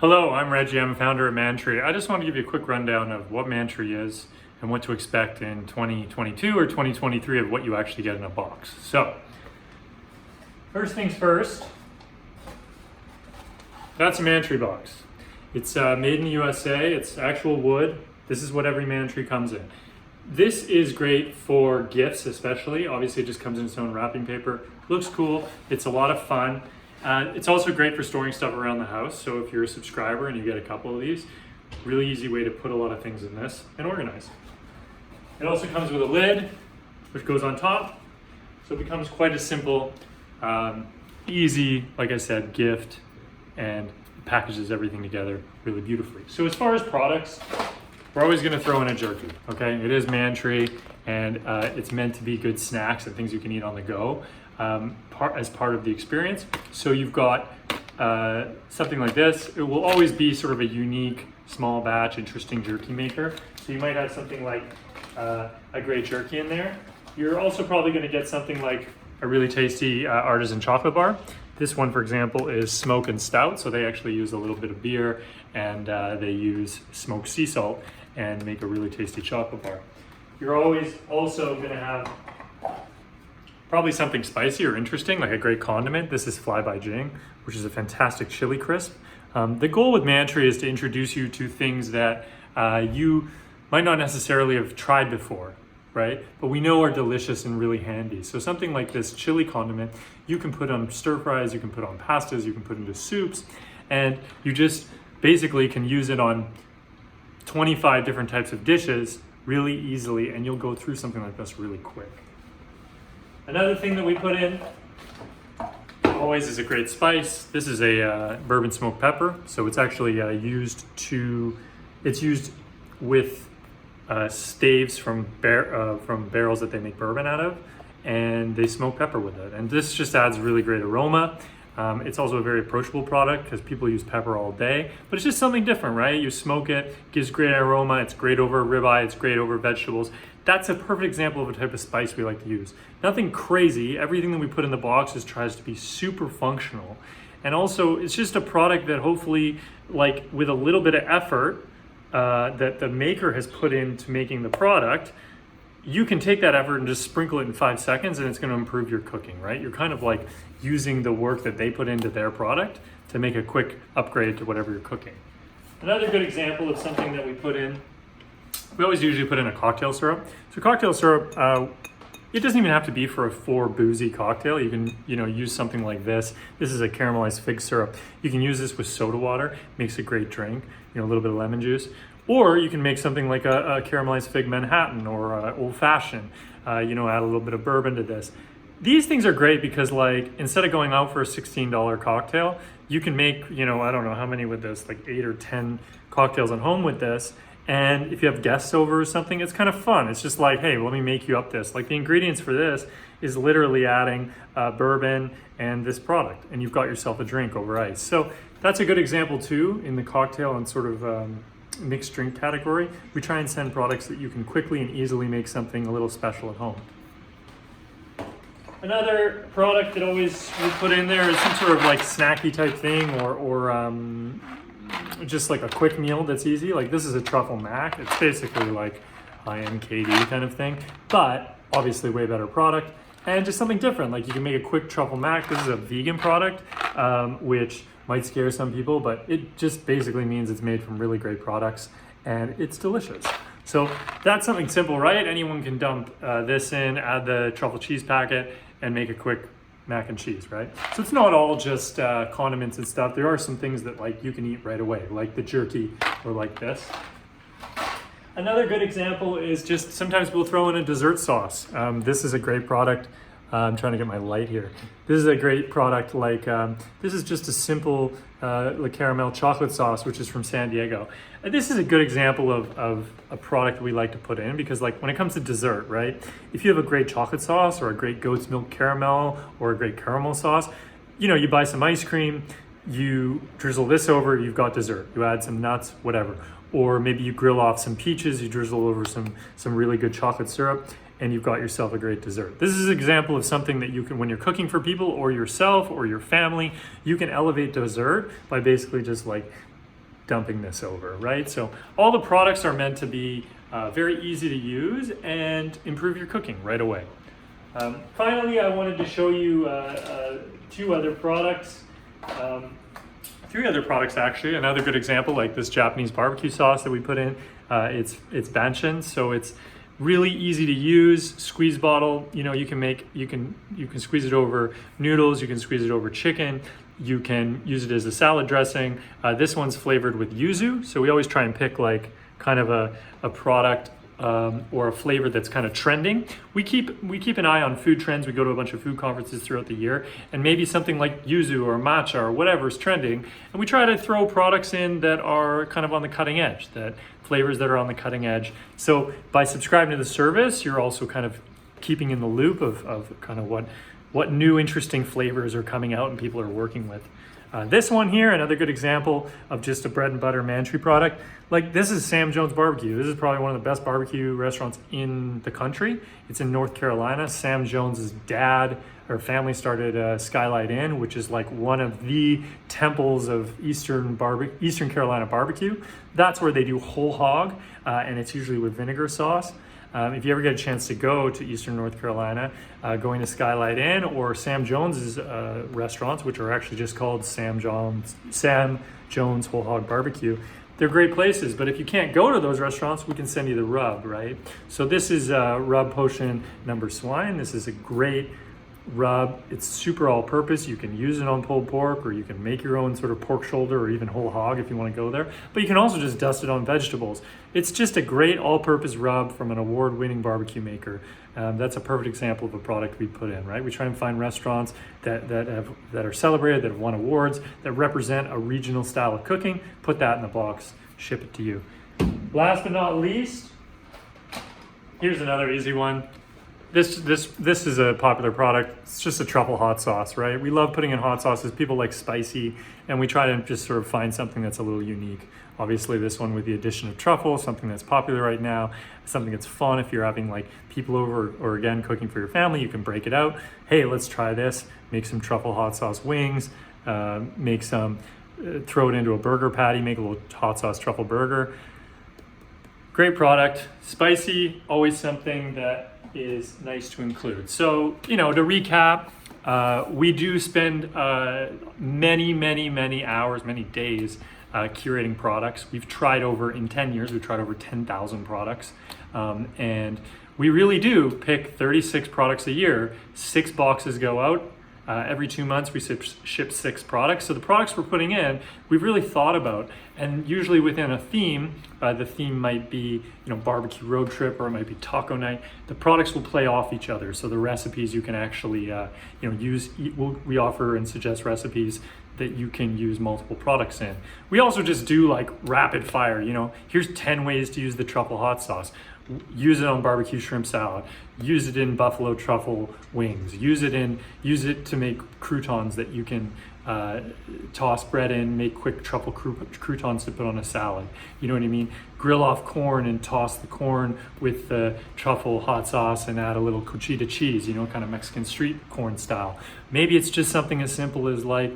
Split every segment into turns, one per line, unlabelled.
Hello, I'm Reggie. I'm a founder of Mantry. I just want to give you a quick rundown of what Mantry is and what to expect in 2022 or 2023 of what you actually get in a box. So, first things first, that's a Mantry box. It's made in the USA. It's actual wood. This is what every Mantry comes in. This is great for gifts, especially. Obviously, it just comes in its own wrapping paper. Looks cool. It's a lot of fun. It's also great for storing stuff around the house. So if you're a subscriber and you get a couple of these, really easy way to put a lot of things in this and organize. It also comes with a lid, which goes on top. So it becomes quite a simple, easy, like I said, gift, and packages everything together really beautifully. So as far as products, we're always going to throw in a jerky, okay? It is Mantry, and it's meant to be good snacks and things you can eat on the go as part of the experience. So you've got something like this. It will always be sort of a unique, small batch, interesting jerky maker. So you might have something like a great jerky in there. You're also probably going to get something like a really tasty artisan chocolate bar. This one, for example, is smoke and stout. So they actually use a little bit of beer and they use smoked sea salt and make a really tasty chocolate bar. You're always also going to have probably something spicy or interesting, like a great condiment. This is Fly by Jing, which is a fantastic chili crisp. The goal with Mantry is to introduce you to things that you might not necessarily have tried before, right? But we know are delicious and really handy. So something like this chili condiment, you can put on stir fries, you can put on pastas, you can put into soups, and you just basically can use it on 25 different types of dishes really easily, and you'll go through something like this really quick. Another thing that we put in always is a great spice. This is a bourbon smoked pepper. So it's actually used with staves from barrels that they make bourbon out of, and they smoke pepper with it. And this just adds really great aroma. It's also a very approachable product because people use pepper all day, but it's just something different, right? You smoke it, gives great aroma. It's great over ribeye. It's great over vegetables. That's a perfect example of a type of spice we like to use. Nothing crazy. Everything that we put in the boxes tries to be super functional. And also, it's just a product that hopefully, like with a little bit of effort that the maker has put into making the product, you can take that effort and just sprinkle it in 5 seconds and it's going to improve your cooking, right? You're kind of like using the work that they put into their product to make a quick upgrade to whatever you're cooking. Another good example of something that we put in, we always usually put in a cocktail syrup. So cocktail syrup, it doesn't even have to be for boozy cocktail. You can, use something like this. This is a caramelized fig syrup. You can use this with soda water, makes a great drink, a little bit of lemon juice. Or you can make something like a caramelized fig Manhattan or old fashioned, add a little bit of bourbon to this. These things are great because instead of going out for a $16 cocktail, you can make, I don't know how many with this, like 8 or 10 cocktails at home with this. And if you have guests over or something, it's kind of fun. It's just like, hey, let me make you up this. Like the ingredients for this is literally adding bourbon and this product, and you've got yourself a drink over ice. So that's a good example too in the cocktail and sort of mixed drink category. We try and send products that you can quickly and easily make something a little special at home. Another product that always we put in there is some sort of like snacky type thing or just like a quick meal that's easy. Like this is a truffle mac. It's basically like IMKD kind of thing, but obviously way better product and just something different. Like you can make a quick truffle mac. This is a vegan product, which might scare some people, but it just basically means it's made from really great products and it's delicious. So that's something simple, right? Anyone can dump this in, add the truffle cheese packet, and make a quick mac and cheese, right? So it's not all just condiments and stuff. There are some things that you can eat right away, like the jerky or like this. Another good example is just sometimes we'll throw in a dessert sauce. This is a great product. I'm trying to get my light here. This is a great product. This is just a simple Le Caramel chocolate sauce, which is from San Diego. This is a good example of a product that we like to put in because when it comes to dessert, right? If you have a great chocolate sauce or a great goat's milk caramel or a great caramel sauce, you buy some ice cream, you drizzle this over, you've got dessert. You add some nuts, whatever. Or maybe you grill off some peaches, you drizzle over some really good chocolate syrup, and you've got yourself a great dessert. This is an example of something that you can, when you're cooking for people or yourself or your family, you can elevate dessert by basically just dumping this over, right? So all the products are meant to be very easy to use and improve your cooking right away. Finally, I wanted to show you three other products actually. Another good example, like this Japanese barbecue sauce that we put in. It's banchan, so it's really easy to use. Squeeze bottle. You know, you can squeeze it over noodles. You can squeeze it over chicken. You can use it as a salad dressing. This one's flavored with yuzu, so we always try and pick like kind of a product or a flavor that's kind of trending. We keep an eye on food trends. We go to a bunch of food conferences throughout the year, and maybe something like yuzu or matcha or whatever is trending, and we try to throw products in that are kind of on the cutting edge, that flavors that are on the cutting edge. So by subscribing to the service, you're also kind of keeping in the loop of kind of what new interesting flavors are coming out and people are working with. This one here, another good example of just a bread and butter Mantry product. Like, this is Sam Jones Barbecue. This is probably one of the best barbecue restaurants in the country. It's in North Carolina. Sam Jones's dad or family started Skylight Inn, which is like one of the temples of Eastern Carolina barbecue. That's where they do whole hog, and it's usually with vinegar sauce. If you ever get a chance to go to Eastern North Carolina, going to Skylight Inn or Sam Jones's restaurants, which are actually just called Sam Jones Whole Hog Barbecue, they're great places. But if you can't go to those restaurants, we can send you the rub, right? So this is Rub Potion Number Swine. This is a great rub. It's super all-purpose. You can use it on pulled pork, or you can make your own sort of pork shoulder or even whole hog if you want to go there. But you can also just dust it on vegetables. It's just a great all-purpose rub from an award-winning barbecue maker. That's a perfect example of a product we put in, right? We try and find restaurants that are celebrated, that have won awards, that represent a regional style of cooking. Put that in the box, ship it to you. Last but not least, here's another easy one. This is a popular product. It's just a truffle hot sauce, right? We love putting in hot sauces. People like spicy, and we try to just sort of find something that's a little unique. Obviously, this one with the addition of truffle, something that's popular right now, something that's fun if you're having like people over, or again, cooking for your family, you can break it out. Hey, let's try this. Make some truffle hot sauce wings, make some, throw it into a burger patty, make a little hot sauce truffle burger. Great product. Spicy, always something that is nice to include. So, you know, to recap, we do spend many hours, many days curating products. We've tried in 10 years, we've tried over 10,000 products. And we really do pick 36 products a year. 6 boxes go out. Every 2 months we ship 6 products. So the products we're putting in, we've really thought about, and usually within a theme. The theme might be, you know, barbecue road trip, or it might be taco night. The products will play off each other. So the recipes you can actually, use. We offer and suggest recipes that you can use multiple products in. We also just do like rapid fire. You know, here's 10 ways to use the truffle hot sauce. Use it on barbecue shrimp salad. Use it in buffalo truffle wings. Use it to make croutons that you can toss bread in, make quick truffle croutons to put on a salad. You know what I mean? Grill off corn and toss the corn with the truffle hot sauce and add a little cochita cheese, you know, kind of Mexican street corn style. Maybe it's just something as simple as like,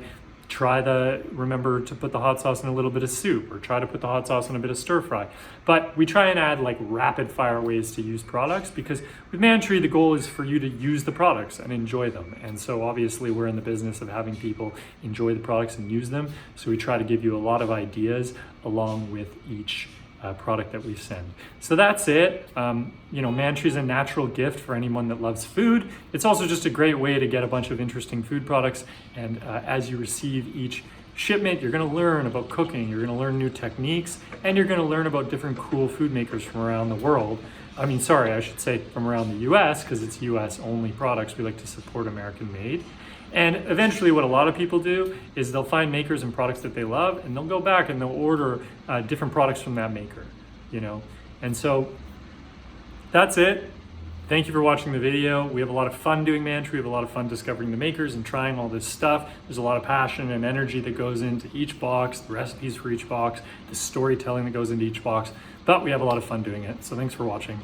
remember to put the hot sauce in a little bit of soup, or try to put the hot sauce in a bit of stir fry. But we try and add like rapid fire ways to use products, because with Mantry, the goal is for you to use the products and enjoy them. And so obviously we're in the business of having people enjoy the products and use them. So we try to give you a lot of ideas along with each product that we send. So that's it. Mantry is a natural gift for anyone that loves food. It's also just a great way to get a bunch of interesting food products. And as you receive each shipment, you're going to learn about cooking, you're going to learn new techniques, and you're going to learn about different cool food makers from around the world. I should say from around the US, because it's US only products. We like to support American made. And eventually what a lot of people do is they'll find makers and products that they love, and they'll go back and they'll order different products from that maker, you know. And so that's it. Thank you for watching the video. We have a lot of fun doing Mantry. We have a lot of fun discovering the makers and trying all this stuff. There's a lot of passion and energy that goes into each box, the recipes for each box, the storytelling that goes into each box, but we have a lot of fun doing it. So thanks for watching.